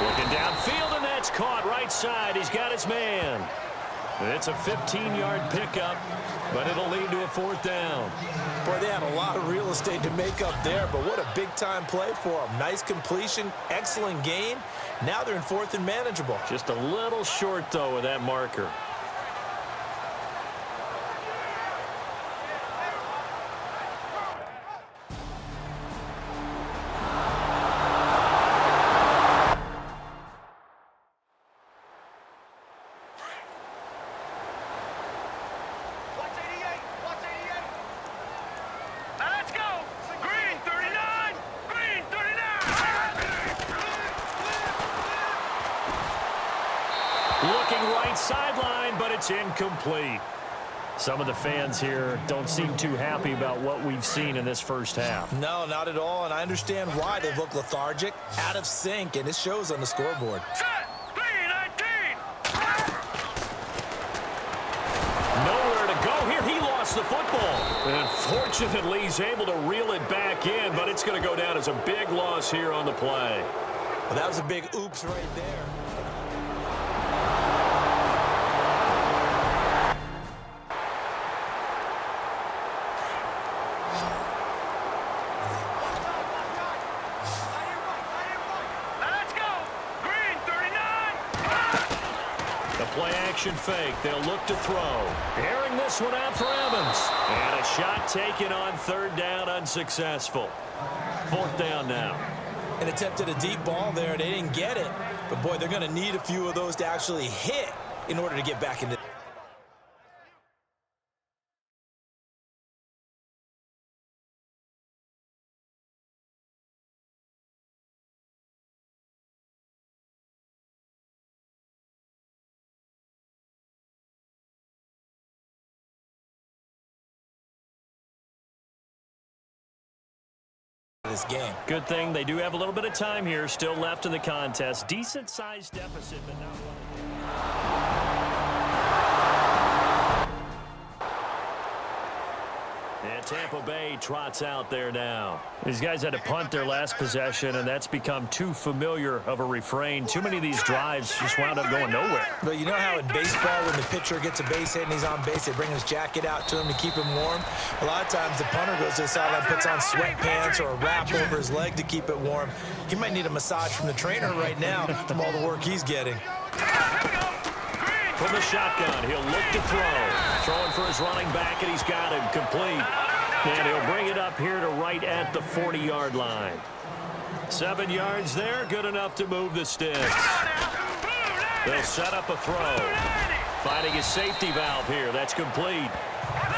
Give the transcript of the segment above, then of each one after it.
Looking downfield, and that's caught right side. He's got his man. It's a 15-yard pickup, but it'll lead to a 4th down. Boy, they had a lot of real estate to make up there, but what a big-time play for them. Nice completion, excellent gain. Now they're in 4th and manageable. Just a little short, though, with that marker. Looking right sideline, but it's incomplete. Some of the fans here don't seem too happy about what we've seen in this first half. No, not at all, and I understand why. They look lethargic, out of sync, and it shows on the scoreboard. Nowhere to go here. He lost the football. And fortunately, he's able to reel it back in, but it's going to go down as a big loss here on the play. Well, that was a big oops right there. Play-action fake. They'll look to throw. Airing this one out for Evans. And a shot taken on 3rd down, unsuccessful. 4th down now. And attempted a deep ball there. They didn't get it. But, boy, they're going to need a few of those to actually hit in order to get back into. This game. Good thing they do have a little bit of time here still left in the contest. Decent-sized deficit, but not one. And Tampa Bay trots out there now. These guys had to punt their last possession, and that's become too familiar of a refrain. Too many of these drives just wound up going nowhere. But you know how in baseball, when the pitcher gets a base hit and he's on base, they bring his jacket out to him to keep him warm? A lot of times the punter goes to the sideline, puts on sweatpants or a wrap over his leg to keep it warm. He might need a massage from the trainer right now from all the work he's getting. From the shotgun, he'll look to throw. Throwing for his running back, and he's got him complete. And he'll bring it up here to right at the 40-yard line. 7 yards there, good enough to move the sticks. They'll set up a throw. Finding his safety valve here. That's complete.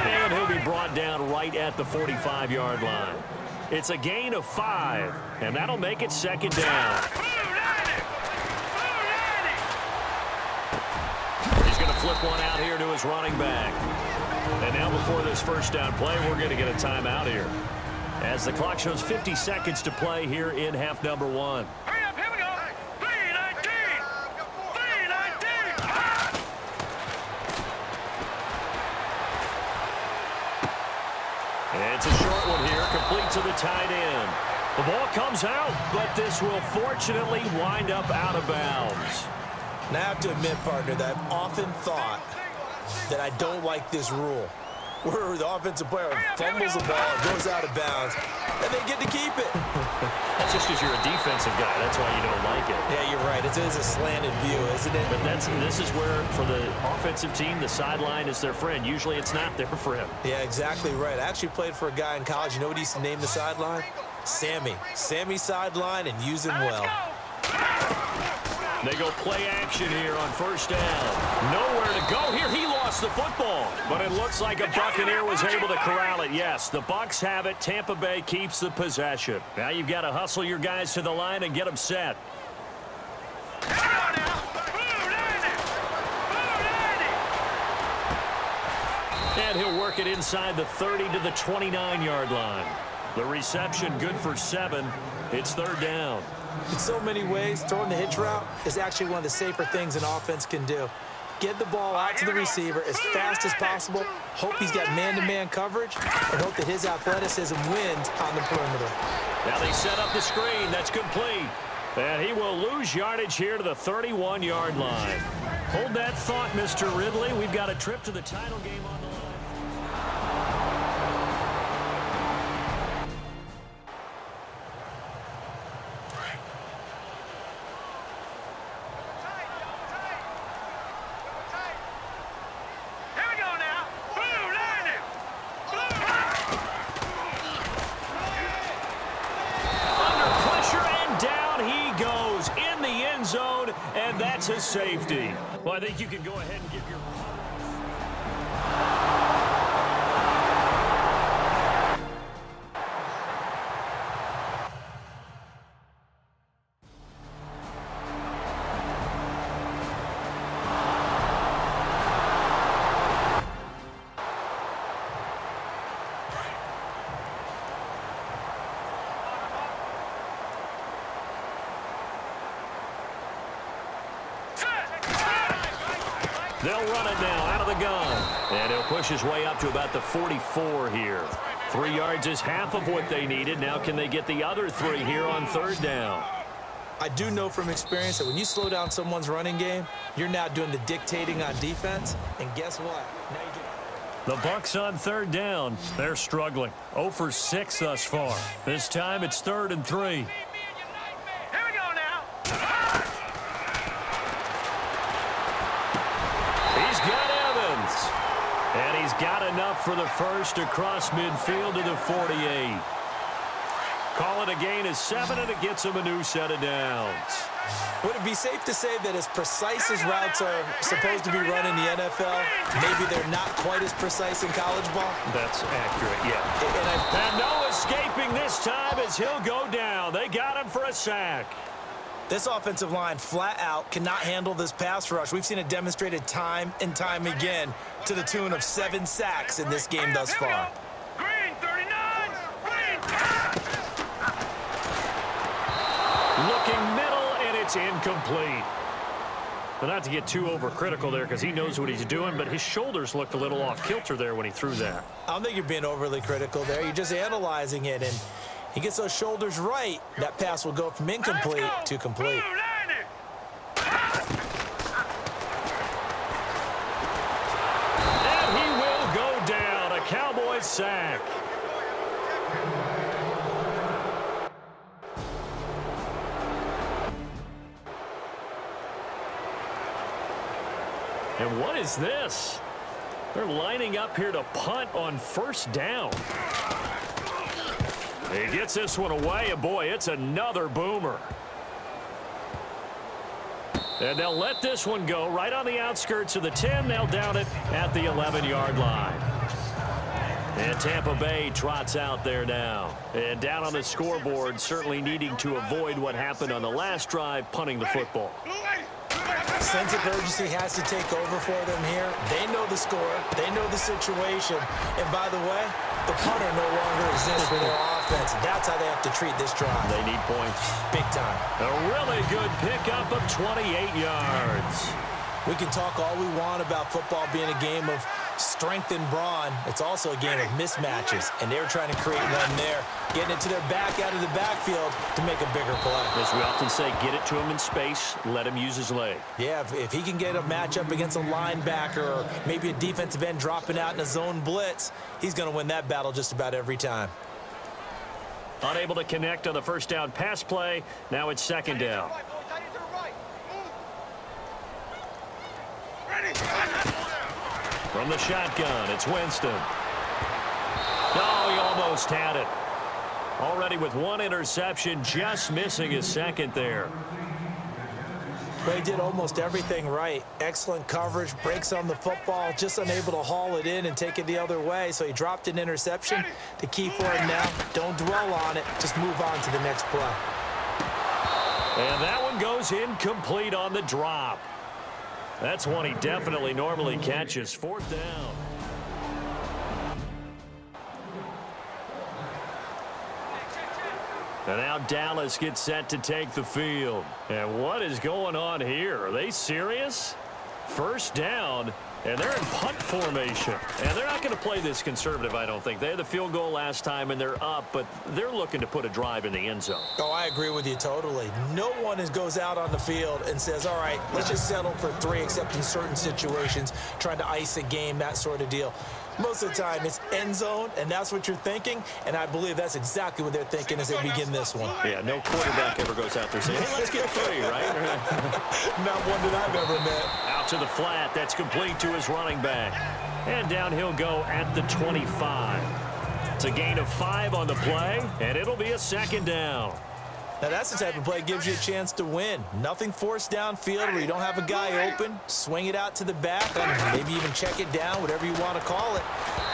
And he'll be brought down right at the 45-yard line. It's a gain of 5, and that'll make it 2nd down. He's going to flip one out here to his running back. And now before this 1st down play, we're going to get a timeout here. As the clock shows 50 seconds to play here in half number 1. Hurry up, here we go. 3:19. 3:19. It's a short one here, complete to the tight end. The ball comes out, but this will fortunately wind up out of bounds. Now I have to admit, partner, that I've often thought that I don't like this rule, where the offensive player fumbles the ball, goes out of bounds, and they get to keep it. That's just because you're a defensive guy. That's why you don't like it. Yeah, you're right. It is a slanted view, isn't it? But this is where, for the offensive team, the sideline is their friend. Usually it's not their friend. Yeah, exactly right. I actually played for a guy in college. You know what he used to name the sideline? Sammy. Sammy sideline, and use him well. They go play action here on 1st down. Nowhere to go here. He lost the football, but it looks like a Buccaneer was able to corral it. Yes, the Bucs have it. Tampa Bay keeps the possession. Now you've got to hustle your guys to the line and get them set. And he'll work it inside the 30 to the 29-yard line. The reception good for 7. It's 3rd down. In so many ways, throwing the hitch route is actually one of the safer things an offense can do. Get the ball out to the receiver as fast as possible, hope he's got man-to-man coverage, and hope that his athleticism wins on the perimeter. Now they set up the screen. That's complete. And he will lose yardage here to the 31-yard line. Hold that thought, Mr. Ridley. We've got a trip to the title game on the line. Here we go now. Blue, landing. Under pressure and down he goes in the end zone, and that's a safety. Well, I think you can go ahead and give your... They'll run it now out of the gun. And he'll push his way up to about the 44 here. 3 yards is half of what they needed. Now can they get the other 3 here on third down? I do know from experience that when you slow down someone's running game, you're now doing the dictating on defense. And guess what? Now you do. The Bucs on third down. They're struggling. 0 for 6 thus far. This time it's 3rd and 3. Here we go now. He's got Evans. And he's got enough for the first across midfield to the 48. Call it a gain of 7, and it gets him a new set of downs. Would it be safe to say that as precise as routes are supposed to be run in the NFL, maybe they're not quite as precise in college ball? That's accurate, yeah. And no escaping this time as he'll go down. They got him for a sack. This offensive line flat out cannot handle this pass rush. We've seen it demonstrated time and time again to the tune of 7 sacks in this game thus far. Green, 39. Green. Looking middle, and it's incomplete. But not to get too overcritical there because he knows what he's doing, but his shoulders looked a little off kilter there when he threw that. I don't think you're being overly critical there. You're just analyzing it, and he gets those shoulders right. That pass will go from incomplete to complete. Blue, landing. And he will go down. A Cowboys sack. And what is this? They're lining up here to punt on first down. He gets this one away, and boy, it's another boomer. And they'll let this one go right on the outskirts of the 10. They'll down it at the 11-yard line. And Tampa Bay trots out there now. And down on the scoreboard, certainly needing to avoid what happened on the last drive, punting the football. Sense of urgency has to take over for them here. They know the score. They know the situation. And by the way, the punter no longer exists for their offense. That's how they have to treat this drive. They need points. Big time. A really good pickup of 28 yards. We can talk all we want about football being a game of strength and brawn. It's also a game of mismatches, and they're trying to create one there, getting it to their back out of the backfield to make a bigger play. As we often say, get it to him in space, let him use his leg. Yeah, if he can get a matchup against a linebacker or maybe a defensive end dropping out in a zone blitz, he's going to win that battle just about every time. Unable to connect on the first down pass play. Now it's second down. From the shotgun, it's Winston. No, he almost had it. Already with 1 interception, just missing his second there. They did almost everything right. Excellent coverage, breaks on the football, just unable to haul it in and take it the other way. So he dropped an interception. The key for him now, don't dwell on it. Just move on to the next play. And that one goes incomplete on the drop. That's one he definitely normally catches. 4th down. And now Dallas gets set to take the field. And what is going on here? Are they serious? First down, And they're in punt formation. And they're not going to play this conservative, I don't think. They had the field goal last time, and they're up, but they're looking to put a drive in the end zone. Oh, I agree with you totally. No one goes out on the field and says, all right, let's just settle for 3, except in certain situations, trying to ice a game, that sort of deal. Most of the time, it's end zone, and that's what you're thinking, and I believe that's exactly what they're thinking as they begin this one. Yeah, no quarterback ever goes out there saying, hey, let's get 3, right? Not one that I've ever met. Out to the flat. That's complete to his running back. And down he'll go at the 25. It's a gain of 5 on the play, and it'll be a second down. Now, that's the type of play that gives you a chance to win. Nothing forced downfield where you don't have a guy open. Swing it out to the back, and maybe even check it down, whatever you want to call it.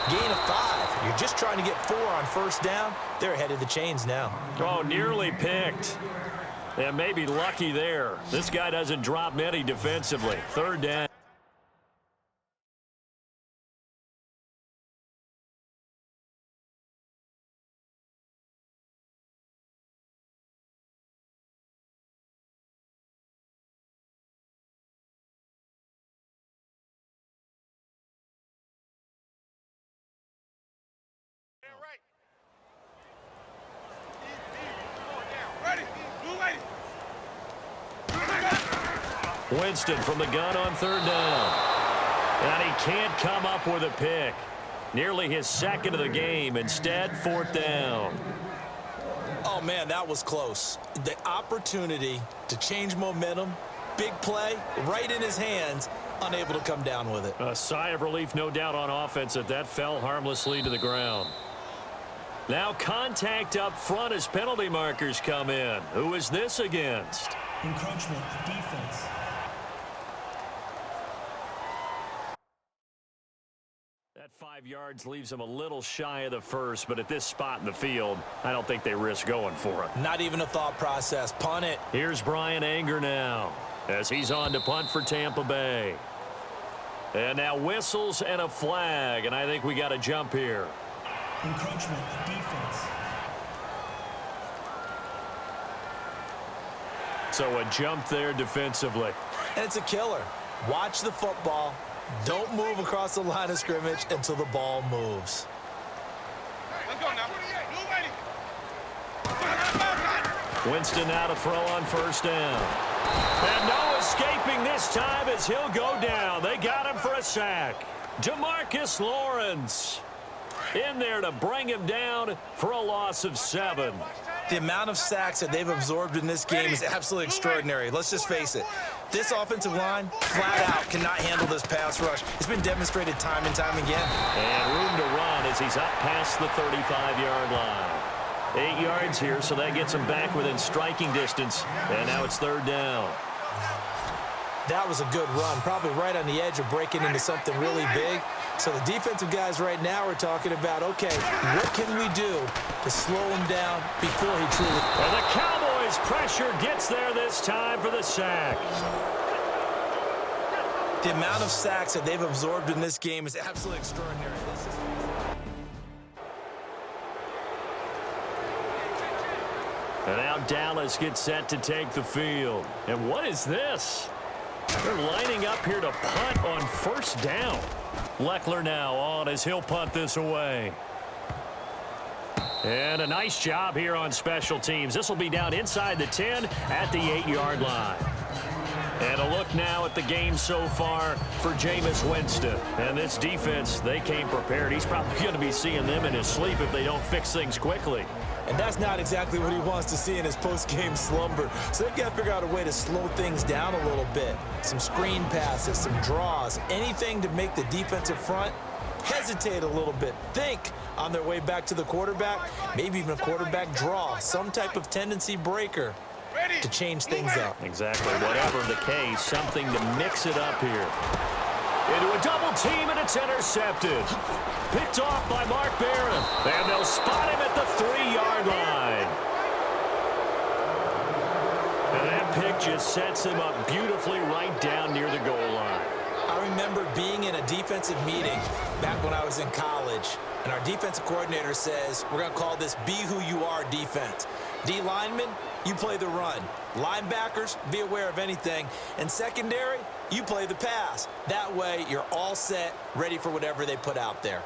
Gain of 5. You're just trying to get 4 on first down. They're ahead of the chains now. Oh, nearly picked. And maybe lucky there. This guy doesn't drop many defensively. Third down. Winston from the gun on third down. And he can't come up with a pick. Nearly his second of the game. Instead, fourth down. Oh, man, that was close. The opportunity to change momentum, big play, right in his hands, unable to come down with it. A sigh of relief, no doubt, on offense that fell harmlessly to the ground. Now contact up front as penalty markers come in. Who is this against? Encroachment, defense. That 5 yards leaves him a little shy of the first, but at this spot in the field, I don't think they risk going for it. Not even a thought process. Punt it. Here's Brian Anger now as he's on to punt for Tampa Bay. And now whistles and a flag, and I think we got a jump here. Encroachment, defense. So a jump there defensively. And it's a killer. Watch the football. Don't move across the line of scrimmage until the ball moves. Let's go now. Winston now to throw on first down. And no escaping this time as he'll go down. They got him for a sack. DeMarcus Lawrence in there to bring him down for a loss of 7. The amount of sacks that they've absorbed in this game is absolutely extraordinary. Let's just face it. This offensive line, flat out, cannot handle this pass rush. It's been demonstrated time and time again. And room to run as he's up past the 35-yard line. 8 yards here, so that gets him back within striking distance. And now it's third down. That was a good run, probably right on the edge of breaking into something really big. So the defensive guys right now are talking about, okay, what can we do to slow him down before he truly... And the Cowboys' pressure gets there this time for the sack. The amount of sacks that they've absorbed in this game is absolutely extraordinary. And now Dallas gets set to take the field. And what is this? They're lining up here to punt on first down. Leckler now on as he'll punt this away. And a nice job here on special teams. This will be down inside the 10 at the 8-yard line. And a look now at the game so far for Jameis Winston. And this defense, they came prepared. He's probably going to be seeing them in his sleep if they don't fix things quickly. And that's not exactly what he wants to see in his post-game slumber. So they've got to figure out a way to slow things down a little bit. Some screen passes, some draws, anything to make the defensive front hesitate a little bit. Think on their way back to the quarterback, maybe even a quarterback draw, some type of tendency breaker to change things up. Exactly. Whatever the case, something to mix it up here. Into a double team, and it's intercepted. Picked off by Mark Barron. And they'll spot him at the 3-yard line. And that pick just sets him up beautifully right down near the goal line. I remember being in a defensive meeting back when I was in college, and our defensive coordinator says, we're going to call this Be Who You Are defense. D linemen, you play the run. Linebackers, be aware of anything. And secondary, you play the pass. That way, you're all set, ready for whatever they put out there.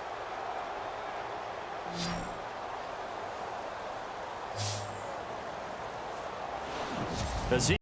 As he